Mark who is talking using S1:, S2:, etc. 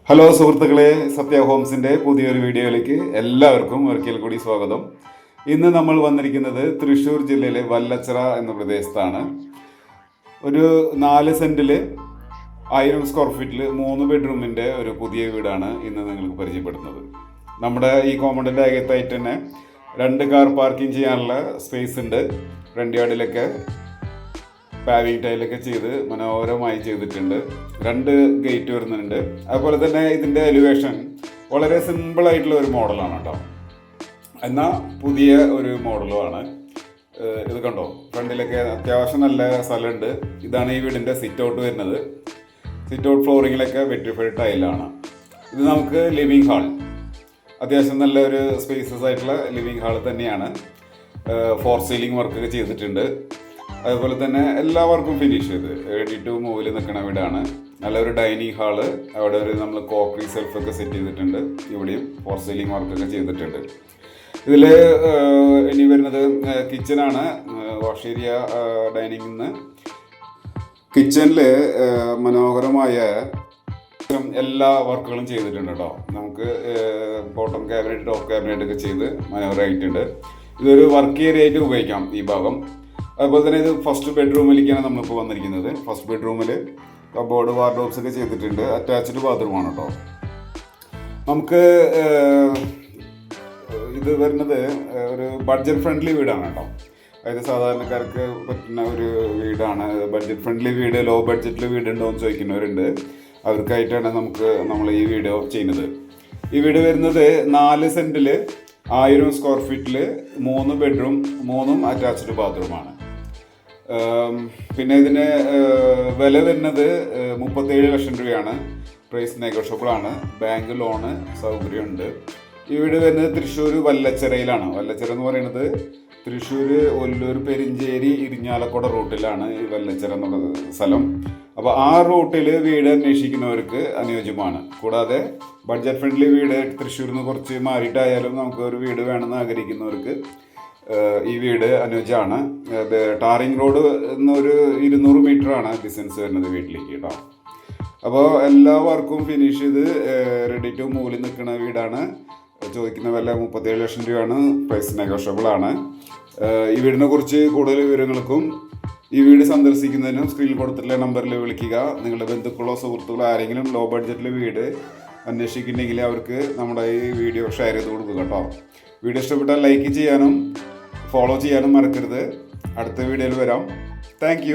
S1: Hello സുഹൃത്തുക്കളെ, സത്യ ഹോംസിൻ്റെ പുതിയൊരു വീഡിയോയിലേക്ക് എല്ലാവർക്കും ഒരിക്കൽ കൂടി സ്വാഗതം. ഇന്ന് നമ്മൾ വന്നിരിക്കുന്നത് തൃശ്ശൂർ ജില്ലയിലെ വല്ലച്ചിറ എന്ന പ്രദേശത്താണ്. ഒരു 4 സെൻറ്റിൽ 1000 സ്ക്വയർ ഫീറ്റിൽ 3 ബെഡ്റൂമിൻ്റെ ഒരു പുതിയ വീടാണ് ഇന്ന് നിങ്ങൾക്ക് പരിചയപ്പെടുന്നത്. നമ്മുടെ ഈ കോമ്പൗണ്ടിൻ്റെ അകത്തായിട്ട് തന്നെ 2 കാർ പാർക്കിംഗ് ചെയ്യാനുള്ള സ്പേസ് ഉണ്ട്. ഫ്രണ്ട് യാർഡിലൊക്കെ പാവിങ് ടൈലൊക്കെ ചെയ്ത് മനോഹരമായി ചെയ്തിട്ടുണ്ട്. 2 ഗേറ്റ് വരുന്നുണ്ട്. അതുപോലെ തന്നെ ഇതിൻ്റെ എലിവേഷൻ വളരെ സിമ്പിളായിട്ടുള്ള ഒരു മോഡലാണ് കേട്ടോ. എന്നാൽ പുതിയ ഒരു മോഡലുമാണ്. ഇത് കണ്ടോ, ഫ്രണ്ടിലൊക്കെ അത്യാവശ്യം നല്ല സ്ഥലമുണ്ട്. ഇതാണ് ഈ വീടിൻ്റെ സിറ്റ് ഔട്ട് വരുന്നത്. സിറ്റ് ഔട്ട് ഫ്ലോറിങ്ങിലൊക്കെ വെട്രിഫൈഡ് ടൈലാണ്. ഇത് നമുക്ക് ലിവിങ് ഹാൾ, അത്യാവശ്യം നല്ല ഒരു സ്പേസസ് ആയിട്ടുള്ള ലിവിങ് ഹാൾ തന്നെയാണ്. 4 സീലിംഗ് വർക്കൊക്കെ ചെയ്തിട്ടുണ്ട്. അതുപോലെ തന്നെ എല്ലാ വർക്കും ഫിനിഷ് ചെയ്ത് റെഡി ടു മൂവിൽ നിൽക്കുന്ന വീടാണ്. നല്ലൊരു ഡൈനിങ് ഹാള്, അവിടെ ഒരു നമ്മൾ കോക്കറി സെൽഫൊക്കെ സെറ്റ് ചെയ്തിട്ടുണ്ട്. ഇവിടെയും 4 സീലിംഗ് വർക്കൊക്കെ ചെയ്തിട്ടുണ്ട്. ഇതിൽ ഇനി വരുന്നത് കിച്ചനാണ്. വാഷ് ഏരിയ, ഡൈനിങ്ങിൽ കിച്ചണിൽ മനോഹരമായ എല്ലാ വർക്കുകളും ചെയ്തിട്ടുണ്ട് കേട്ടോ. നമുക്ക് ബോട്ടം ക്യാബിനറ്റ്, ടോപ്പ് ക്യാബിനറ്റ് ഒക്കെ ചെയ്ത് മനോഹരമായിട്ടുണ്ട്. ഇതൊരു വർക്ക് ഏരിയ ആയിട്ട് ഉപയോഗിക്കാം ഈ ഭാഗം. അതുപോലെ തന്നെ ഇത് ഫസ്റ്റ് ബെഡ്റൂമിലേക്കാണ് നമ്മളിപ്പോൾ വന്നിരിക്കുന്നത്. ഫസ്റ്റ് ബെഡ്റൂമിൽ കബോർഡ്, വാർഡ്രോബ്സ് ഒക്കെ ചെയ്തിട്ടുണ്ട്. അറ്റാച്ച്ഡ് ബാത്റൂമാണ് കേട്ടോ. നമുക്ക് ഇത് വരുന്നത് ഒരു ബഡ്ജറ്റ് ഫ്രണ്ട്ലി വീടാണ് കേട്ടോ. അതായത് സാധാരണക്കാർക്ക് പറ്റുന്ന ഒരു വീടാണ്. ബഡ്ജറ്റ് ഫ്രണ്ട്ലി വീട്, ലോ ബഡ്ജറ്റിൽ വീടുണ്ടോ എന്ന് ചോദിക്കുന്നവരുണ്ട്. അവർക്കായിട്ടാണ് നമ്മൾ ഈ വീഡിയോ ചെയ്യുന്നത്. ഈ വീട് വരുന്നത് 4 സെൻറ്റിൽ 1000 സ്ക്വയർ ഫീറ്റിൽ 3 ബെഡ്റൂം, 3 അറ്റാച്ച്ഡ് ബാത്റൂമാണ്. പിന്നെ ഇതിന് വില വരുന്നത് 37 ലക്ഷം രൂപയാണ്. പ്രൈസ് നെഗോഷ്യബിൾ ആണ്. ബാങ്ക് ലോണ് സൗകര്യമുണ്ട്. ഈ വീട് വരുന്നത് തൃശ്ശൂർ വല്ലച്ചിറയിലാണ്. വല്ലച്ചിറ എന്ന് പറയുന്നത് തൃശ്ശൂർ, ഒല്ലൂർ, പെരിഞ്ചേരി, ഇരിഞ്ഞാലക്കുട റൂട്ടിലാണ് ഈ വല്ലച്ചിറ എന്നുള്ള സ്ഥലം. അപ്പോൾ ആ റൂട്ടിൽ വീട് അന്വേഷിക്കുന്നവർക്ക് അനുയോജ്യമാണ്. കൂടാതെ ബഡ്ജറ്റ് ഫ്രണ്ട്ലി വീട് തൃശ്ശൂരിൽ നിന്ന് കുറച്ച് മാറിയിട്ടായാലും നമുക്ക് ഒരു വീട് വേണമെന്ന് ആഗ്രഹിക്കുന്നവർക്ക് ഈ വീട് അനുയോജ്യമാണ്. ടാറിങ് റോഡ് എന്നൊരു 200 മീറ്ററാണ് ഡിസ്റ്റൻസ് വരുന്നത് വീട്ടിലേക്ക് കേട്ടോ. അപ്പോൾ എല്ലാ വർക്കും ഫിനിഷ് ചെയ്ത് റെഡി ടു മൂവിൽ നിൽക്കുന്ന വീടാണ്. ചോദിക്കുന്ന വില 37 ലക്ഷം രൂപയാണ്. പ്രൈസ് നെഗോഷ്യബിൾ ആണ്. ഈ വീടിനെ കുറിച്ച് കൂടുതൽ വിവരങ്ങൾക്കും ഈ വീട് സന്ദർശിക്കുന്നതിനും സ്ക്രീനിൽ കൊടുത്തിട്ടുള്ള നമ്പറിൽ വിളിക്കുക. നിങ്ങളുടെ ബന്ധുക്കളോ സുഹൃത്തുക്കളോ ആരെങ്കിലും ലോ ബഡ്ജറ്റിൽ വീട് അന്വേഷിക്കുന്നുണ്ടെങ്കിൽ അവർക്ക് നമ്മുടെ ഈ വീഡിയോ ഷെയർ ചെയ്ത് കൊടുക്കുക കേട്ടോ. വീഡിയോ ഇഷ്ടപ്പെട്ടാൽ ലൈക്ക് ചെയ്യാനും ഫോളോ ചെയ്യാനും മറക്കരുത്. അടുത്ത വീഡിയോയിൽ വരാം. താങ്ക്